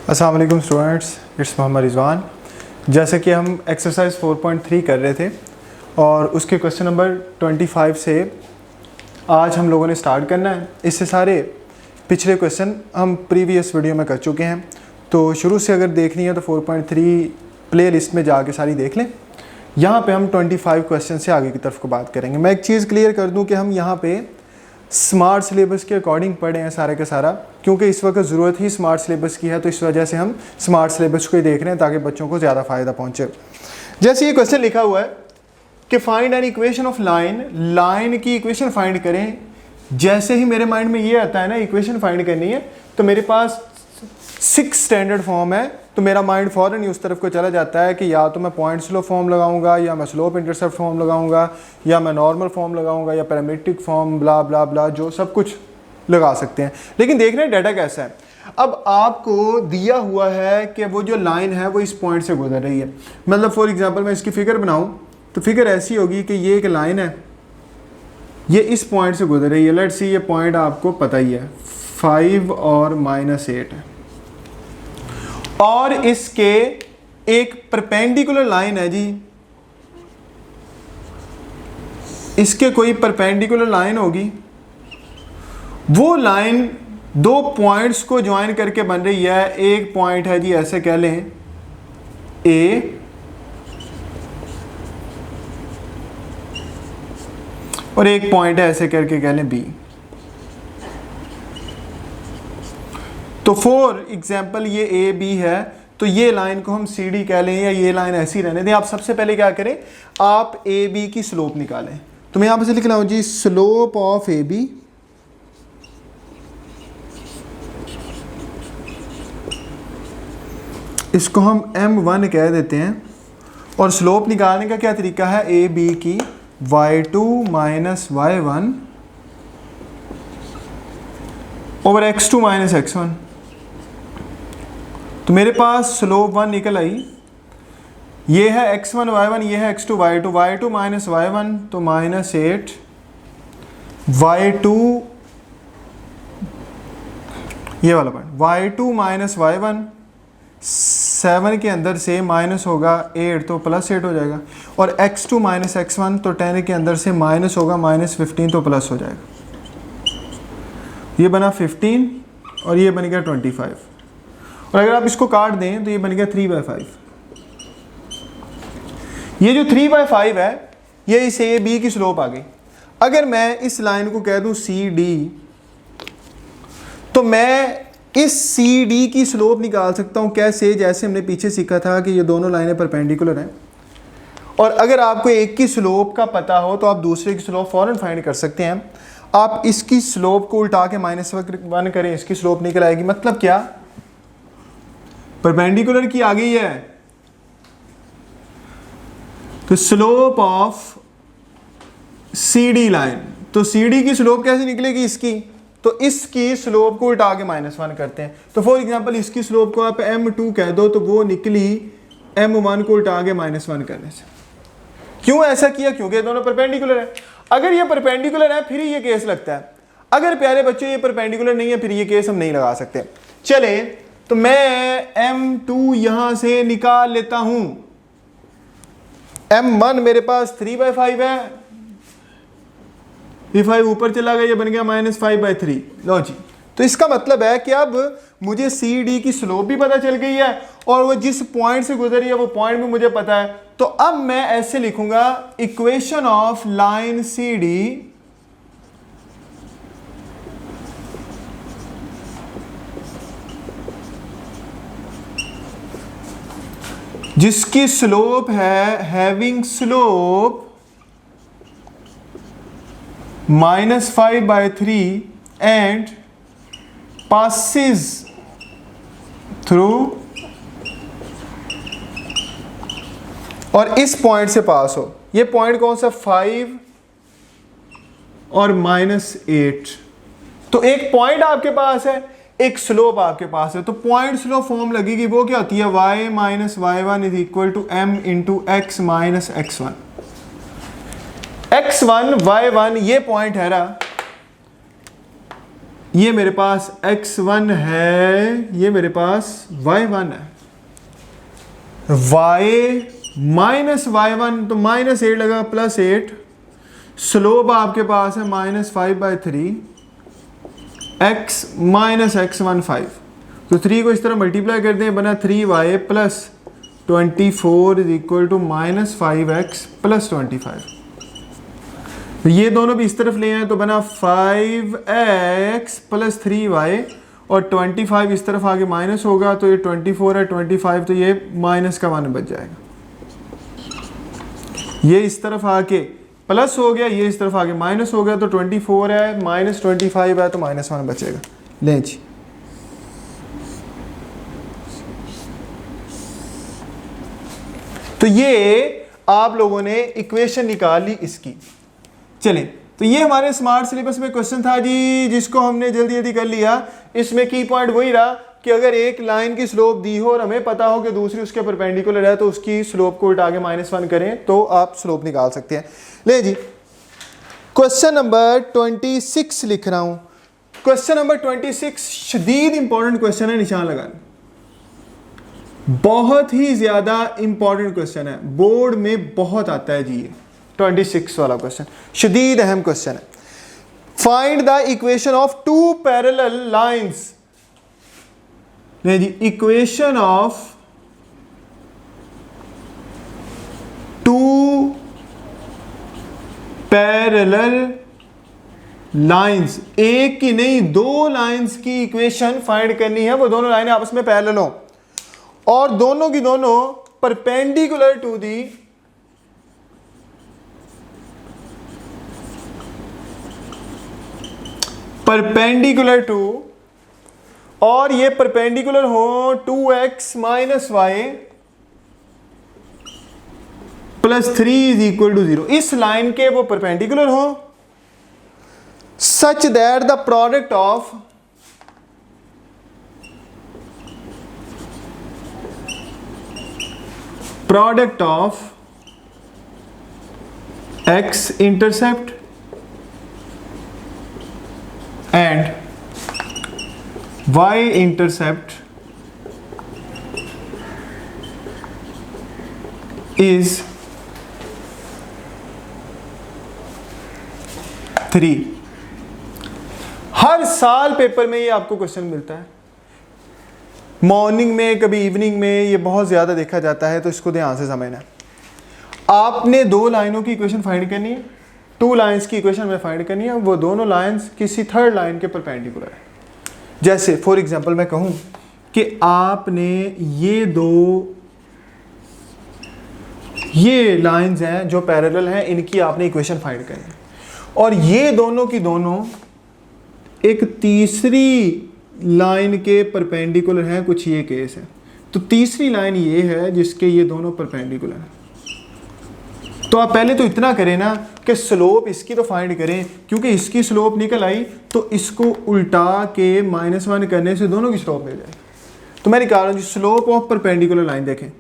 अस्सलाम वालेकुम students, it's Mohammad Rizwan. जैसे कि हम एक्सरसाइज 4.3 कर रहे थे और उसके क्वेश्चन नंबर 25 से आज हम लोगों ने स्टार्ट करना है। इससे सारे पिछले क्वेश्चन हम प्रीवियस वीडियो में कर चुके हैं, तो शुरू से अगर देखनी है तो 4.3 प्ले लिस्ट में जाके सारी देख लें। यहाँ पे हम 25 क्वेश्चन से आगे की तरफ को बात करेंगे। मैं एक चीज़ क्लियर कर दूँ कि हम यहाँ पे स्मार्ट सिलेबस के अकॉर्डिंग पढ़े हैं सारे का सारा, क्योंकि इस वक्त ज़रूरत ही स्मार्ट सिलेबस की है, तो इस वजह से हम स्मार्ट सिलेबस को ही देख रहे हैं ताकि बच्चों को ज़्यादा फ़ायदा पहुँचे। जैसे ये क्वेश्चन लिखा हुआ है कि find an equation of line, line की इक्वेशन फाइंड करें। जैसे ही मेरे माइंड में ये आता है ना इक्वेशन फाइंड करनी है, तो मेरे पास 6 स्टैंडर्ड फॉर्म है, तो मेरा माइंड फ़ौरन ही उस तरफ को चला जाता है कि या तो मैं पॉइंट स्लोप फॉर्म लगाऊंगा, या मैं स्लोप इंटरसेप्ट फॉर्म लगाऊंगा, या मैं नॉर्मल फॉर्म लगाऊंगा, या पैरामीट्रिक फॉर्म, ब्ला ब्ला ब्ला, जो सब कुछ लगा सकते हैं। लेकिन देख रहे हैं डाटा कैसा है। अब आपको दिया हुआ है कि वो जो लाइन है वो इस पॉइंट से गुजर रही है। मतलब फॉर एग्जाम्पल मैं इसकी फिगर बनाऊँ तो फिगर ऐसी होगी कि ये एक लाइन है, ये इस पॉइंट से गुजर रही है। लेट्स सी, ये पॉइंट आपको पता ही है 5 और -8 है, और इसके एक परपेंडिकुलर लाइन है जी, इसके कोई परपेंडिकुलर लाइन होगी, वो लाइन दो पॉइंट्स को ज्वाइन करके बन रही है। एक पॉइंट है जी, ऐसे कह लें ए, और एक पॉइंट है ऐसे करके कह लें बी। तो फॉर एग्जाम्पल ये ए बी है, तो ये लाइन को हम सी डी कह लें, या ये लाइन ऐसी रहने दें। आप सबसे पहले क्या करें, आप ए बी की स्लोप निकालें। तो मैं यहाँ पे से लिख रहा हूँ जी, स्लोप ऑफ ए बी इसको हम m1 कह देते हैं। और स्लोप निकालने का क्या तरीका है, ए बी की y2 minus y1 over x2 minus x1। तो मेरे पास स्लोप 1 निकल आई। ये है x1 y1, ये है x2 y2, y2 minus y1 तो -8, y2 ये वाला पॉइंट, y2 माइनस y1 7 के अंदर से माइनस होगा 8 तो +8 हो जाएगा, और x2 माइनस x1 तो 10 के अंदर से माइनस होगा -15 तो प्लस हो जाएगा। ये बना 15 और ये बन गया 25, और अगर आप इसको काट दें तो ये बन गया 3/5। ये जो 3/5 है, ये इस ए बी की स्लोप आ गई। अगर मैं इस लाइन को कह दूं सी डी, तो मैं इस सी डी की स्लोप निकाल सकता हूं। कैसे? जैसे हमने पीछे सीखा था कि ये दोनों लाइनें परपेंडिकुलर हैं, और अगर आपको एक की स्लोप का पता हो तो आप दूसरे की स्लोप फौरन फाइंड कर सकते हैं। आप इसकी स्लोप को उल्टा के -1 करें, इसकी स्लोप निकल आएगी। मतलब क्या, परपेंडिकुलर की आ गई है, तो slope of C D line, तो सी डी की स्लोप कैसे निकलेगी इसकी, तो इसकी स्लोप को उल्टा के -1 करते हैं। तो फॉर एग्जांपल इसकी स्लोप को आप m2 कह दो, तो वो निकली m1 को उल्टा के -1 करने से। क्यों ऐसा किया? क्योंकि ये दोनों परपेंडिकुलर है। अगर ये परपेंडिकुलर है फिर ये केस लगता है। अगर प्यारे बच्चों ये परपेंडिकुलर नहीं है, फिर ये केस हम नहीं लगा सकते। चले, तो मैं m2 यहां से निकाल लेता हूं। m1 मेरे पास 3/5 है, ये 5 ऊपर चला गया, ये बन गया -5/3। लो जी, तो इसका मतलब है कि अब मुझे सी डी की स्लोप भी पता चल गई है, और वो जिस पॉइंट से गुजरी है वो पॉइंट भी मुझे पता है। तो अब मैं ऐसे लिखूंगा, equation of line C D जिसकी स्लोप है having slope -5/3 and passes through, और इस पॉइंट से पास हो। ये पॉइंट कौन सा, 5 और -8। तो एक पॉइंट आपके पास है, एक स्लोप आपके पास है। तो पॉइंट स्लोप फॉर्म लगेगी, वो क्या होती है, y minus y1 is equal to m into x minus x1। x1 y1 ये पॉइंट है ना, ये मेरे पास x1 है, ये मेरे पास y1 है, y माइनस y1 तो -8 लगा +8, स्लोप आपके पास है -5/3, x माइनस x1 5, तो 3 को इस तरह मल्टीप्लाई कर दें, बना 3y plus 24 is equal to -5x plus 25। तो ये दोनों भी इस तरफ ले आए तो बना 5x प्लस 3y, और 25 इस तरफ आगे माइनस होगा तो ये 24 है, 25 तो ये माइनस का 1 बच जाएगा। ये इस तरफ आके प्लस हो गया, ये इस तरफ आगे माइनस हो गया, तो 24 है -25 है तो -1 बचेगा। लें जी, तो ये आप लोगों ने इक्वेशन निकाल ली इसकी। चलें, तो ये हमारे स्मार्ट सिलेबस में क्वेश्चन था जी, जिसको हमने जल्दी जल्दी कर लिया। इसमें की पॉइंट वही रहा कि अगर एक लाइन की स्लोप दी हो और हमें पता हो कि दूसरी उसके परपेंडिकुलर है, तो उसकी स्लोप को उल्टा के -1 करें तो आप स्लोप निकाल सकते हैं। ले जी, क्वेश्चन नंबर 26 लिख रहा हूं। क्वेश्चन नंबर 26 शदीद इंपॉर्टेंट क्वेश्चन है, निशान लगाना, बहुत ही ज्यादा इंपॉर्टेंट क्वेश्चन है, बोर्ड में बहुत आता है जी। ये 26 वाला क्वेश्चन शदीद अहम क्वेश्चन है। Find the equation of two parallel lines. नहीं जी, equation of two parallel lines, एक की नहीं दो लाइंस की इक्वेशन फाइंड करनी है। वो दोनों लाइनें आपस में पैरेलल हो और दोनों की दोनों perpendicular to the perpendicular to, और ये परपेंडिकुलर हो 2x minus y plus 3 is equal to 0। इस लाइन के वो परपेंडिकुलर हो such that the product of x intercept and y intercept is 3। हर साल पेपर में ये आपको क्वेश्चन मिलता है, मॉर्निंग में, कभी इवनिंग में, ये बहुत ज़्यादा देखा जाता है, तो इसको ध्यान से समझना है। आपने दो लाइनों की इक्वेशन फाइंड करनी है, टू लाइंस की इक्वेशन में फाइंड करनी है, वो दोनों लाइंस किसी थर्ड लाइन के परपेंडिकुलर है। जैसे फॉर एग्जांपल मैं कहूँ कि आपने ये लाइंस हैं जो पैरेलल हैं, इनकी आपने इक्वेशन फाइंड करनी है, और ये दोनों की दोनों एक तीसरी लाइन के परपेंडिकुलर हैं, कुछ ये केस है। तो तीसरी लाइन ये है जिसके ये दोनों परपेंडिकुलर हैं। तो आप पहले तो इतना करें ना कि स्लोप इसकी तो फाइंड करें, क्योंकि इसकी स्लोप निकल आई तो इसको उल्टा के -1 करने से दोनों की स्लोप मिल जाएगी। तो मैं निकाल रहा हूँ स्लोप ऑफ परपेंडिकुलर लाइन। देखें,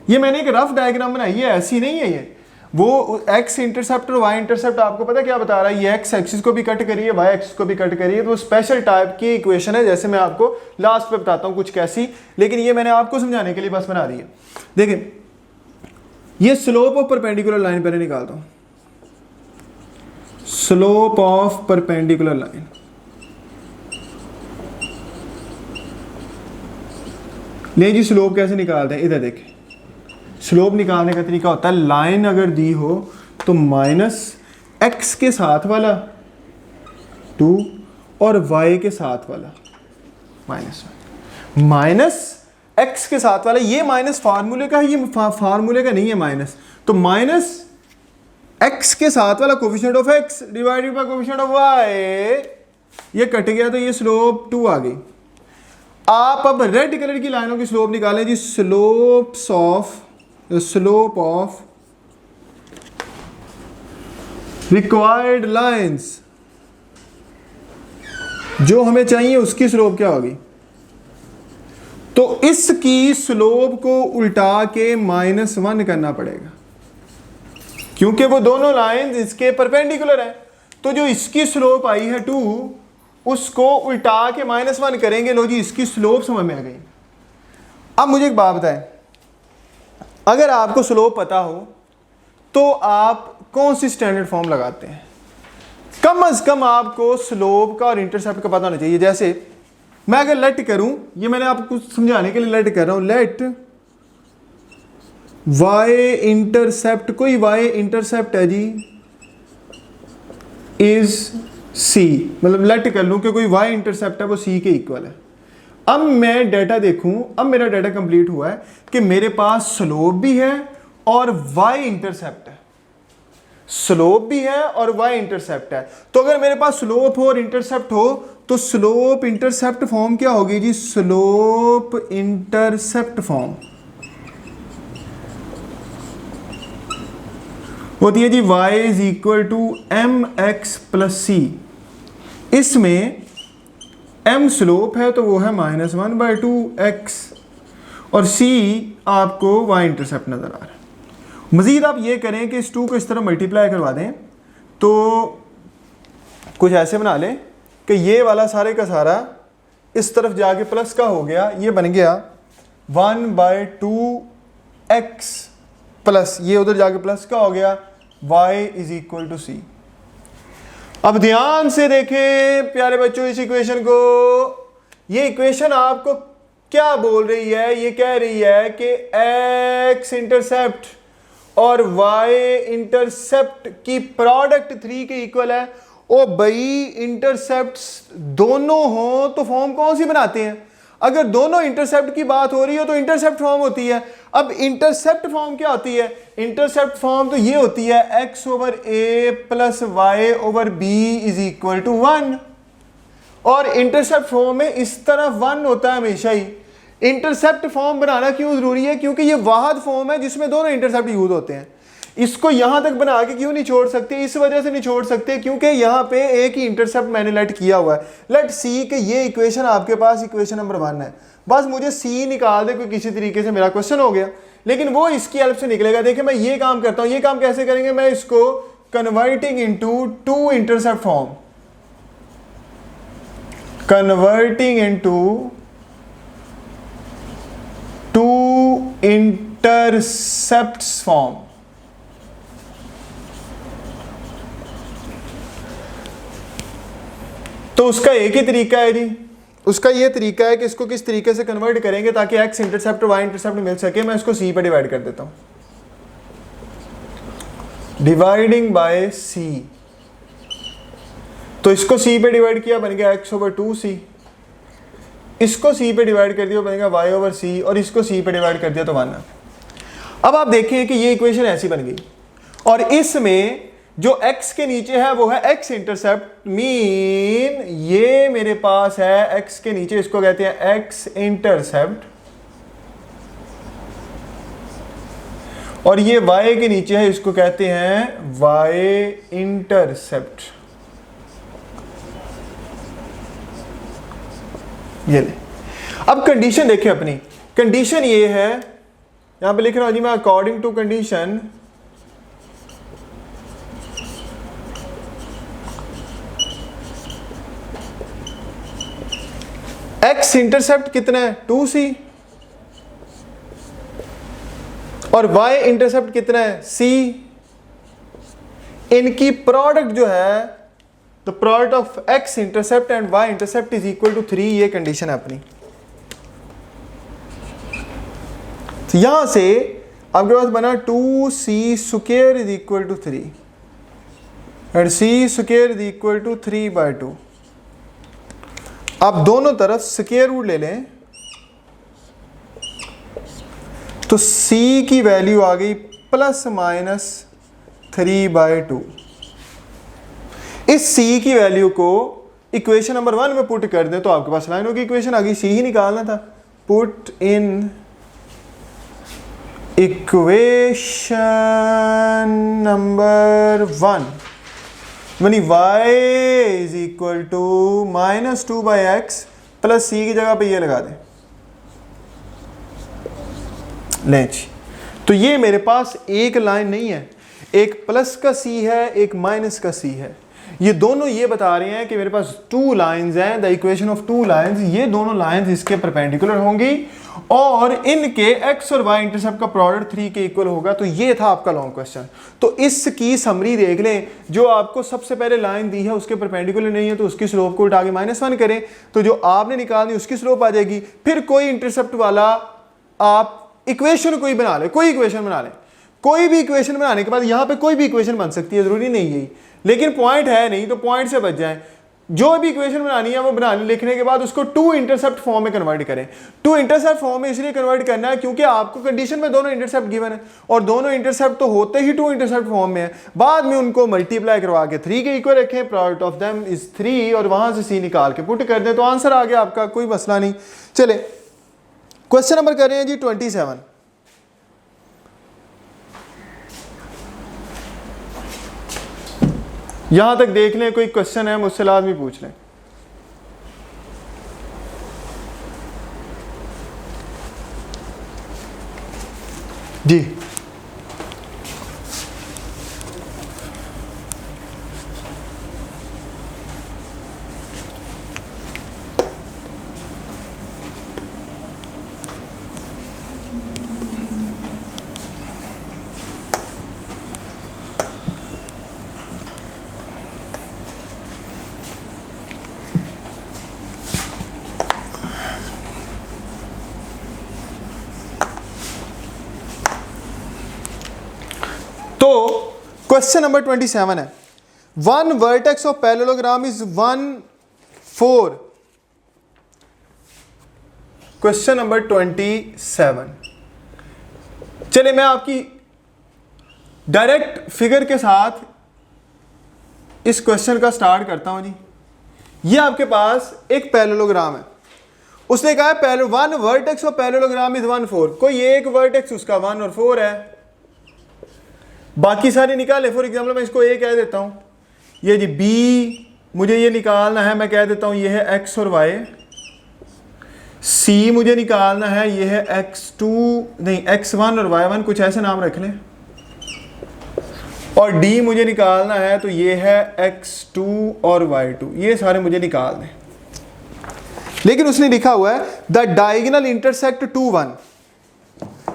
ये मैंने एक रफ डायग्राम बनाई है, ऐसी नहीं है ये। वो x इंटरसेप्ट और y इंटरसेप्ट आपको पता क्या बता रहा है, ये x एक्सिस को भी कट करिए, y एक्सिस को भी कट करिए। तो स्पेशल टाइप की इक्वेशन है, जैसे मैं आपको लास्ट पे बताता हूँ कुछ कैसी, लेकिन ये मैंने आपको समझाने के लिए बस बना दी है। देखें, ये स्लोप ऑफ परपेंडिकुलर लाइन पहले निकालता हूँ। स्लोप ऑफ परपेंडिकुलर लाइन, नहीं जी, स्लोप कैसे निकालते हैं, इधर देखें। स्लोप निकालने का तरीका होता है, लाइन अगर दी हो तो -x के साथ वाला 2 और y के साथ वाला -1। -x के साथ वाला, ये माइनस फार्मूले का है, ये फार्मूले का नहीं है माइनस। तो -x के साथ वाला coefficient of x divided by coefficient of y, ये कट गया तो ये स्लोप 2 आ गई। आप अब रेड कलर की लाइनों की स्लोप निकालें जी। स्लोप ऑफ रिक्वायर्ड लाइंस, जो हमें चाहिए उसकी स्लोप क्या होगी। तो इसकी स्लोप को उल्टा के -1 करना पड़ेगा, क्योंकि वो दोनों लाइंस इसके परपेंडिकुलर है। तो जो इसकी स्लोप आई है 2 उसको उल्टा के -1 करेंगे। लो जी, इसकी स्लोप समझ में आ गई। अब मुझे एक बात बताएं, अगर आपको स्लोप पता हो तो आप कौन सी स्टैंडर्ड फॉर्म लगाते हैं? कम से कम आपको स्लोप का और इंटरसेप्ट का पता होना चाहिए। जैसे मैं अगर लेट करूं, ये मैंने आपको समझाने के लिए लेट कर रहा हूं, लेट y इंटरसेप्ट, कोई y इंटरसेप्ट है जी इज c, मतलब लेट कर लूं कि कोई y इंटरसेप्ट है वो c के इक्वल है। अब मैं डाटा देखूं, अब मेरा डाटा कंप्लीट हुआ है कि मेरे पास स्लोप भी है और y इंटरसेप्ट है, स्लोप भी है और y इंटरसेप्ट है। तो अगर मेरे पास स्लोप हो और इंटरसेप्ट हो तो स्लोप इंटरसेप्ट फॉर्म क्या होगी जी? स्लोप इंटरसेप्ट फॉर्म होती है जी y is equal to mx plus c। इसमें m स्लोप है तो वो है -1/2x और c आपको y इंटरसेप्ट नजर आ रहा है। मजीद आप ये करें कि इस 2 को इस तरह मल्टीप्लाई करवा दें तो कुछ ऐसे बना लें कि ये वाला सारे का सारा इस तरफ जाके प्लस का हो गया, ये बन गया 1/2x प्लस ये उधर जाके प्लस का हो गया y is equal to c। अब ध्यान से देखें प्यारे बच्चों इस इक्वेशन को। ये इक्वेशन आपको क्या बोल रही है? ये कह रही है कि x इंटरसेप्ट और y इंटरसेप्ट की प्रोडक्ट 3 के इक्वल है। ओ भाई, इंटरसेप्ट्स दोनों हो तो फॉर्म कौन सी बनाते हैं? अगर दोनों इंटरसेप्ट की बात हो रही हो तो इंटरसेप्ट फॉर्म होती है। अब इंटरसेप्ट फॉर्म क्या होती है? इंटरसेप्ट फॉर्म तो ये होती है x/a plus y/b is equal to 1। और इंटरसेप्ट फॉर्म में इस तरफ 1 होता है हमेशा ही। इंटरसेप्ट फॉर्म बनाना क्यों जरूरी है? क्योंकि ये वाहद फॉर्म है जिसमें दोनों इंटरसेप्ट यूज होते हैं। इसको यहां तक बना के क्यों नहीं छोड़ सकते? इस वजह से नहीं छोड़ सकते क्योंकि यहां पे एक ही इंटरसेप्ट मैंने लेट किया हुआ है। लेट सी के ये इक्वेशन आपके पास इक्वेशन नंबर 1 है, बस मुझे सी निकाल दे कोई किसी तरीके से, मेरा क्वेश्चन हो गया। लेकिन वो इसकी हेल्प से निकलेगा। देखिए मैं ये काम करता हूं, ये काम कैसे करेंगे? मैं इसको converting into 2 intercept form, converting into 2 intercepts form. तो उसका एक ही तरीका है जी, उसका ये तरीका है कि इसको किस तरीके से कन्वर्ट करेंगे ताकि x इंटरसेप्ट और y इंटरसेप्ट मिल सके। मैं इसको c पे डिवाइड कर देता हूं, डिवाइडिंग बाय c। तो इसको c पे डिवाइड किया बन गया x/2c, इसको c पे डिवाइड कर दिया बनेगा y/c और इसको c पे डिवाइड कर दिया तो 1। अब आप देखें कि ये इक्वेशन ऐसी बन गई और इसमें जो x के नीचे है वो है x इंटरसेप्ट, मीन ये मेरे पास है x के नीचे, इसको कहते हैं x इंटरसेप्ट, और ये y के नीचे है, इसको कहते हैं y इंटरसेप्ट। ये ले। अब कंडीशन देखें अपनी, कंडीशन ये है, यहां पे लिख रहा हूं जी मैं, according to condition x intercept कितना है 2c और y इंटरसेप्ट कितना है c। इनकी प्रोडक्ट जो है, the product of x intercept and y intercept is equal to 3। ये कंडीशन है अपनी। तो यहां से आपके पास बना 2c square is equal to 3 and c square is equal to 3/2। आप दोनों तरफ स्क्वायर रूट ले लें तो c की वैल्यू आ गई ±3/2। इस c की वैल्यू को इक्वेशन नंबर 1 में पुट कर दें तो आपके पास लाइन होगी, इक्वेशन आ गई, c ही निकालना था। पुट इन इक्वेशन नंबर 1 यानी y is equal to -2/x plus c की जगह पे ये लगा दें। लें जी, तो ये मेरे पास एक लाइन नहीं है, एक प्लस का c है, एक माइनस का c है। ये दोनों ये बता रहे हैं कि मेरे पास टू लाइंस हैं, the equation of two lines, ये दोनों लाइंस इसके परपेंडिकुलर होंगी और इनके एक्स और वाई इंटरसेप्ट का प्रोडक्ट 3 के इक्वल होगा। तो ये था आपका लॉन्ग क्वेश्चन। तो इसकी समरी देख लें, जो आपको सबसे पहले लाइन दी है उसके परपेंडिकुलर नहीं है तो उसकी स्लोप को उठा के -1 करें, तो जो आपने निकालनी उसकी स्लोप आ जाएगी। फिर कोई इंटरसेप्ट वाला आप इक्वेशन कोई बना ले, कोई इक्वेशन बना ले, कोई भी इक्वेशन बनाने के बाद यहाँ पे कोई भी इक्वेशन बन सकती है, जरूरी नहीं है, लेकिन पॉइंट है नहीं तो पॉइंट से बच जाए। जो भी इक्वेशन बनानी है वो बनाने लिखने के बाद उसको टू इंटरसेप्ट फॉर्म में कन्वर्ट करें। टू इंटरसेप्ट फॉर्म में इसलिए कन्वर्ट करना है क्योंकि आपको कंडीशन में दोनों इंटरसेप्ट गिवन है और दोनों इंटरसेप्ट तो होते ही टू इंटरसेप्ट फॉर्म में है। बाद में उनको मल्टीप्लाई करवा के 3 के इक्वल रखें, प्रोडक्ट ऑफ देम इज 3 और वहां से सी निकाल के पुट कर दें तो आंसर आ गया आपका, कोई मसला नहीं। चले क्वेश्चन नंबर कर रहे हैं जी 27। यहां तक देख लें, कोई क्वेश्चन है मुझसे लाजमी पूछ लें। जी तो क्वेश्चन नंबर 27 है, one vertex of parallelogram is 1 4। Question number 27। चलिए मैं आपकी डायरेक्ट फिगर के साथ इस क्वेश्चन का स्टार्ट करता हूं जी। ये आपके पास एक पैरेललोग्राम है, उसने कहा है one vertex of parallelogram is 1 4। कोई एक वर्टेक्स उसका 1 और 4 है, बाकी सारे निकाले। फॉर एग्जाम्पल मैं इसको ए कह देता हूं, ये जी बी मुझे ये निकालना है, मैं कह देता हूं ये है एक्स और वाई। सी मुझे निकालना है, ये है x2 नहीं x1 और y1, कुछ ऐसे नाम रख लें। और डी मुझे निकालना है तो ये है x2 और y2, ये सारे मुझे निकालने। लेकिन उसने लिखा हुआ है द डायगोनल इंटरसेक्ट 2 1।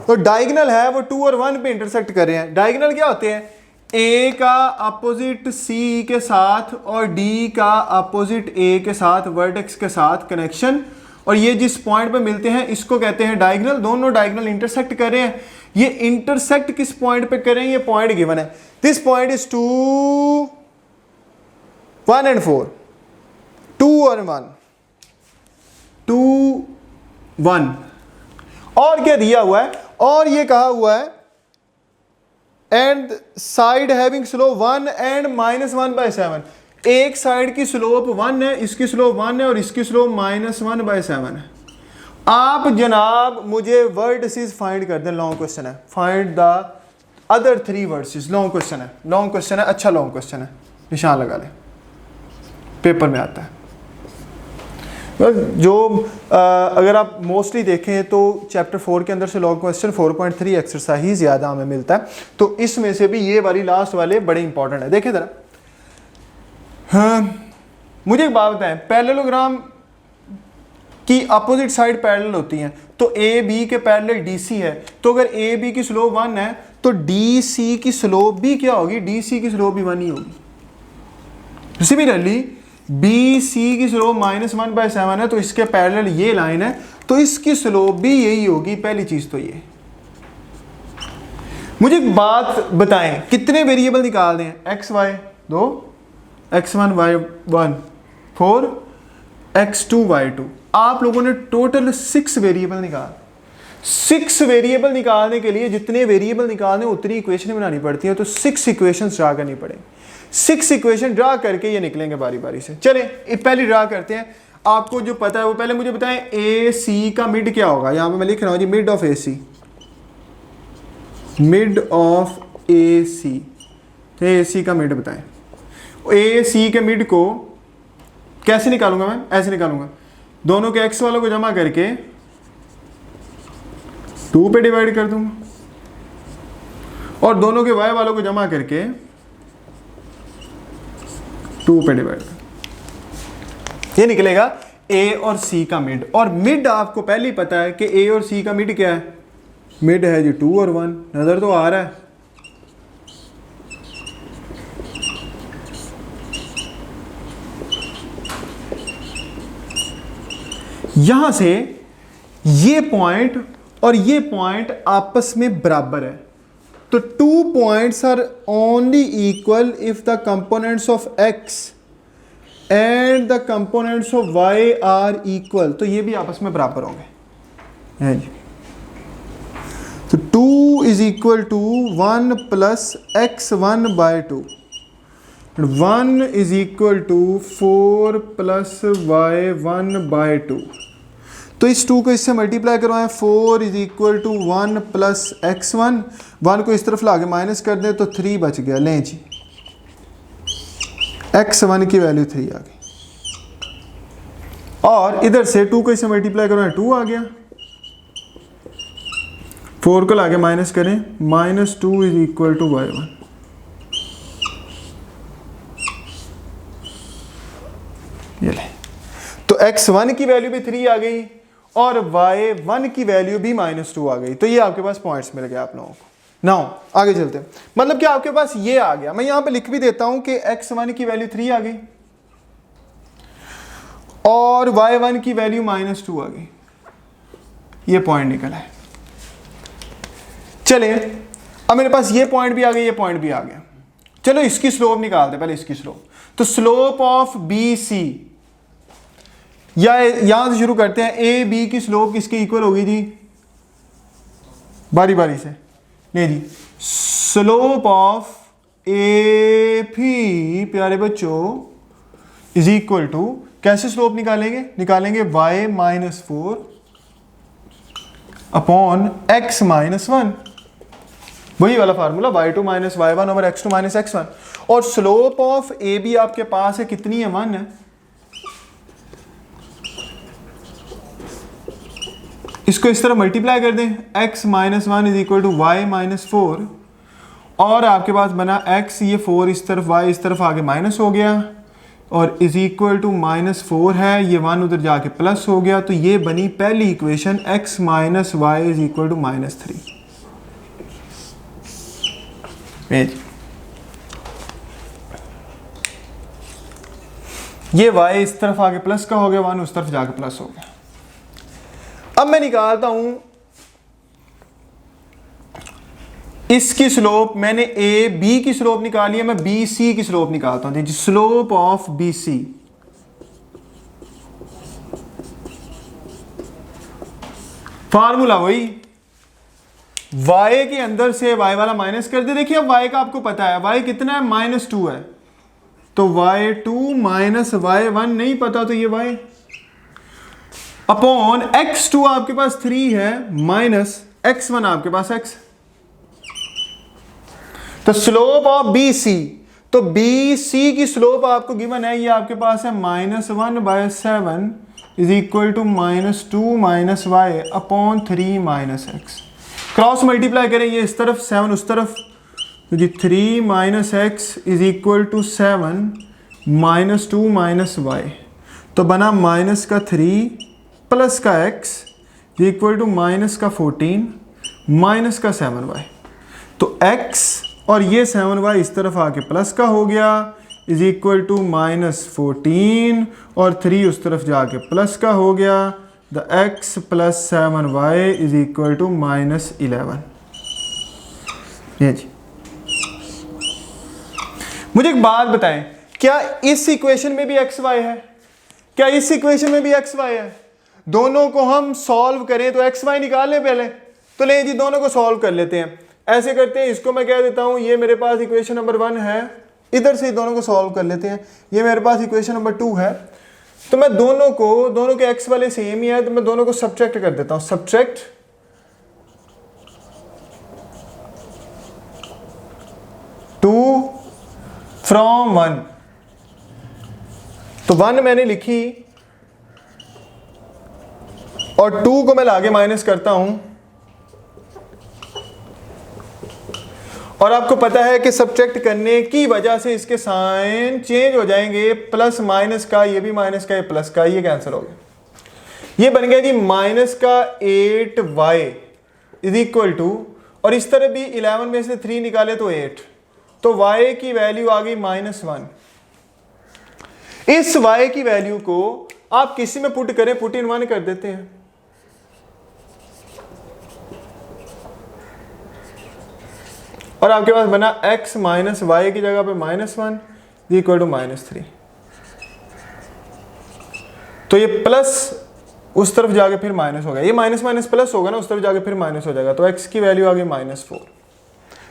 तो डायगोनल है वो 2 और 1 पे इंटरसेक्ट कर रहे हैं। डायगोनल क्या होते हैं? ए का अपोजिट सी के साथ और डी का अपोजिट ए के साथ वर्टेक्स के साथ कनेक्शन, और ये जिस पॉइंट पे मिलते हैं इसको कहते हैं डायगोनल। दोनों डायगोनल इंटरसेक्ट कर रहे हैं। ये इंटरसेक्ट किस पॉइंट पे कर रहे हैं? ये पॉइंट गिवन है, दिस पॉइंट इज 2 1 and 4, 2 और 1 2 1। और क्या दिया हुआ है? और ये कहा हुआ है and side having slope 1 and -1/7। एक साइड की स्लोप 1 है, इसकी स्लोप 1 है और इसकी स्लोप -1/7 है। आप जनाब मुझे वर्टिसेस फाइंड कर दें। लॉन्ग क्वेश्चन है, find the other 3 vertices. Long question है, लॉन्ग क्वेश्चन है, अच्छा लॉन्ग क्वेश्चन है, निशान लगा लें, पेपर में आता है। जो अगर आप मोस्टली देखें तो चैप्टर 4 के अंदर से लॉन्ग क्वेश्चन 4.3 एक्सरसाइज ज़्यादा हमें मिलता है, तो इसमें से भी ये वाली लास्ट वाले बड़े इंपॉर्टेंट है। देखें ज़रा, हाँ मुझे एक बात बताएं, पैरेललोग्राम की अपोजिट साइड पैरेलल होती हैं, तो ए बी के पैरेलल डी सी है, तो अगर ए बी की स्लोप 1 है तो डी सी की स्लोप भी क्या होगी? डी सी की स्लोप भी 1 ही होगी। सिमिलरली बी सी की स्लोप -1/7 है, तो इसके पैरेलल ये लाइन है, तो इसकी स्लोप भी यही होगी। पहली चीज तो ये। मुझे एक बात बताएं, कितने वेरिएबल निकाल दें? X y 2, x1 y1 4, x2 y2। आप लोगों ने टोटल 6 वेरिएबल निकाल। 6 वेरिएबल निकालने के लिए जितने वेरिएबल निकालने उतनी इक्वेशन बनानी पड़ती है, तो 6 इक्वेशन ड्रा करनी पड़ेगी। 6 इक्वेशन ड्रा करके ये निकलेंगे बारी बारी से। चलें पहले ड्रा करते हैं। आपको जो पता है वो पहले मुझे बताएं, ए सी का मिड क्या होगा? यहां पे मैं लिख रहा हूं जी, mid of A C, mid of A C. तो ए सी का मिड बताएं। ए सी के मिड को कैसे निकालूंगा? मैं ऐसे निकालूंगा, दोनों के एक्स वालों को जमा करके 2 पे डिवाइड कर दूंगा और दोनों के वाई वालों को जमा करके 2 पे डिवाइड, ये निकलेगा ए और सी का मिड। और मिड आपको पहले ही पता है कि ए और सी का मिड क्या है, मिड है जी 2 और 1, नजर तो आ रहा है। यहां से ये पॉइंट और ये पॉइंट आपस में बराबर है, तो 2 points are only equal if the components of x and the components of y are equal, तो ये भी आपस में बराबर होंगे। तो 2 is equal to 1 plus x1/2, 1 is equal to 4 plus y1/2। तो इस 2 को इससे मल्टीप्लाई करवाएं, 4 is equal to 1 plus x1, 1 को इस तरफ ला के माइनस कर दें तो 3 बच गया। लें जी, x1 की वैल्यू 3 आ गई, और इधर से 2 को इससे मल्टीप्लाई करवाएं, 2 आ गया। 4 को ला के माइनस करें, -2 इज इक्वल टू y1। ये ले, तो x1 की वैल्यू भी 3 आ गई और y1 की वैल्यू भी -2 आ गई। तो ये आपके पास पॉइंट्स मिल गए आप लोगों को। नाउ आगे चलते हैं, मतलब कि आपके पास ये आ गया। मैं यहां पे लिख भी देता हूं कि x1 की वैल्यू 3 आ गई और y1 की वैल्यू -2 आ गई। ये पॉइंट निकला है। चलिए, अब मेरे पास ये पॉइंट भी आ गया, ये पॉइंट भी आ गया। चलो इसकी स्लोप निकालते, पहले इसकी स्लोप। तो स्लोप ऑफ बी सी, या यहां से शुरू करते हैं, ए बी की स्लोप किसके इक्वल होगी जी, बारी बारी से। नहीं जी, स्लोप ऑफ ए भी प्यारे बच्चों इज इक्वल टू, कैसे स्लोप निकालेंगे, निकालेंगे y-4 अपॉन x-1, वही वाला formula y2 - y1 over x2 - x1। और स्लोप ऑफ ए बी आपके पास है, कितनी है, 1 है। इसको इस तरह मल्टीप्लाई कर दें, x - 1 is equal to y-4, और आपके पास बना x, ये 4 इस तरफ, y इस तरफ आगे माइनस हो गया, और इज इक्वल टू -4 है, ये 1 उधर जाके प्लस हो गया। तो ये बनी पहली equation, x - y is equal to -3। ये y इस तरफ आगे प्लस का हो गया, 1 उस तरफ जाके प्लस हो गया। अब मैं निकालता हूं इसकी स्लोप, मैंने ए बी की स्लोप निकाली है, मैं बी सी की स्लोप निकालता हूं। Slope of B C, formula वही, y के अंदर से y वाला माइनस कर दे। देखिए अब y का आपको पता है, y कितना है, -2 है, तो y2 - y1 नहीं पता, तो ये y अपॉन x2 आपके पास 3 है, माइनस x1 आपके पास x। तो स्लोप ऑफ बी सी, तो बी सी की स्लोप आपको गिवन है, ये आपके पास है -1/7 is equal to -2 - y upon 3 - x। Cross multiply करें, ये इस तरफ 7 उस तरफ, तो जी 3 - x is equal to 7 -2 - y, तो बना माइनस का 3 प्लस का x इक्वल टू माइनस का 14 माइनस का 7y। तो x और ये 7y इस तरफ आके प्लस का हो गया, इज इक्वल टू -14, और 3 उस तरफ जाके प्लस का हो गया। The x plus 7y is equal to -11। ये जी, मुझे एक बात बताएं, क्या इस इक्वेशन में भी xy है, क्या इस इक्वेशन में भी xy है? दोनों को हम सॉल्व करें तो xy निकालें पहले, तो ले जी दोनों को सॉल्व कर लेते हैं। ऐसे करते हैं, इसको मैं कह देता हूं ये मेरे पास इक्वेशन नंबर 1 है, इधर से दोनों को सॉल्व कर लेते हैं। ये मेरे पास इक्वेशन नंबर 2 है, तो मैं दोनों के x वाले सेम ही है, तो मैं दोनों को सब्ट्रैक्ट कर देता हूं। सब्ट्रैक्ट 2 फ्रॉम 1, तो 1 मैंने लिखी और 2 को मैं लाके माइनस करता हूं, और आपको पता है कि सब्ट्रैक्ट करने की वजह से इसके साइन चेंज हो जाएंगे, प्लस माइनस का, ये भी माइनस का, ये प्लस का, ये कैंसिल हो गया। ये बन गया जी माइनस का 8y इज इक्वल टू, और इस तरह भी 11 में से 3 निकाले तो 8, तो y की वैल्यू आ गई -1। इस y की वैल्यू को आप किसी में पुट करें, पुट इन 1 कर देते हैं, और आपके पास बना x माइनस वाई की जगह पे -1 इक्वल टू -3। तो ये प्लस उस तरफ जाके फिर माइनस हो गया, ये माइनस माइनस प्लस होगा ना, उस तरफ जाके फिर माइनस हो जाएगा, तो x की वैल्यू आ गई -4।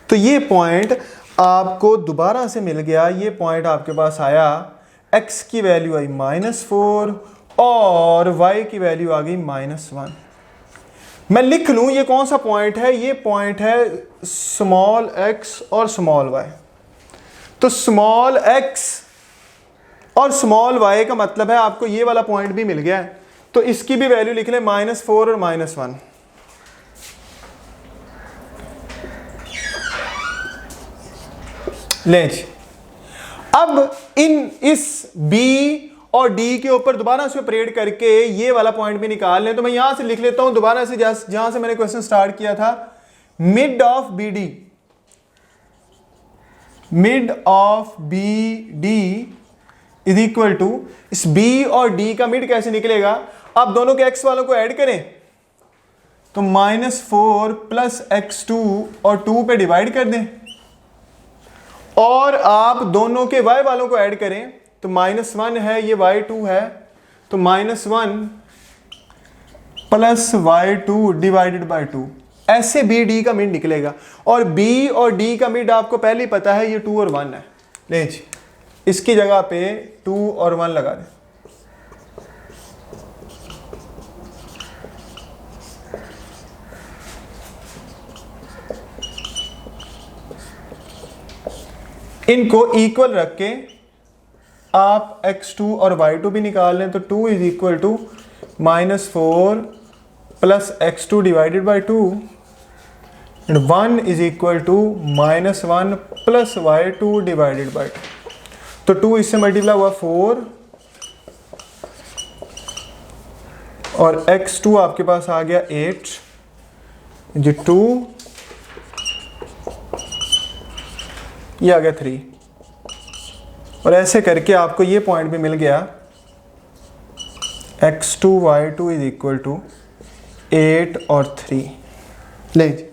तो ये पॉइंट आपको दोबारा से मिल गया, ये पॉइंट आपके पास आया, x की वैल्यू आई -4 और y की वैल्यू आ गई -1। मैं लिख लूं ये कौन सा पॉइंट है, ये पॉइंट है स्मॉल x और स्मॉल y। तो स्मॉल x और स्मॉल y का मतलब है आपको ये वाला पॉइंट भी मिल गया है, तो इसकी भी वैल्यू लिख लें -4 और -1। लें जी, अब इस b और d के ऊपर दोबारा से ऑपरेट करके ये वाला पॉइंट भी निकाल लें। तो मैं यहां से लिख लेता हूं दोबारा से, जहां से मैंने क्वेश्चन स्टार्ट किया था, mid of BD is equal to, इस b और d का मिड कैसे निकलेगा, आप दोनों के x वालों को ऐड करें तो -4 प्लस x2 और 2 पे डिवाइड कर दें, और आप दोनों के y वालों को ऐड करें तो -1 है, ये y2 है, तो -1 प्लस y2 डिवाइडेड बाय 2, ऐसे बी डी का मिड निकलेगा। और b और d का मिड आपको पहले ही पता है, ये 2 और 1 है। ले जी, इसकी जगह पे 2 और 1 लगा दें। इनको इक्वल रख के आप x2 और y2 भी निकाल लें, तो 2 is equal to -4 plus x2 divided by 2 and 1 is equal to -1 plus y2 divided by 2। तो 2 इससे मल्टीप्लाई हुआ 4 और x2 आपके पास आ गया 8 जी 2, ये आ गया 3, और ऐसे करके आपको ये पॉइंट भी मिल गया, x2 y2 is equal to 8 और 3। ले जी,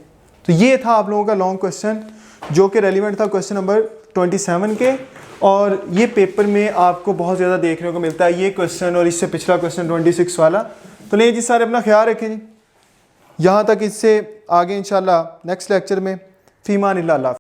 तो ये था आप लोगों का लॉन्ग क्वेश्चन जो कि रेलिवेंट था क्वेश्चन नंबर 27 के, और ये पेपर में आपको बहुत ज़्यादा देखने को मिलता है ये क्वेश्चन और इससे पिछला क्वेश्चन 26 वाला। तो ले जी सारे अपना ख्याल रखें जी, यहाँ तक, इससे आगे इंशाल्लाह नेक्स्ट लेक्चर में। फीमान अल्लाह।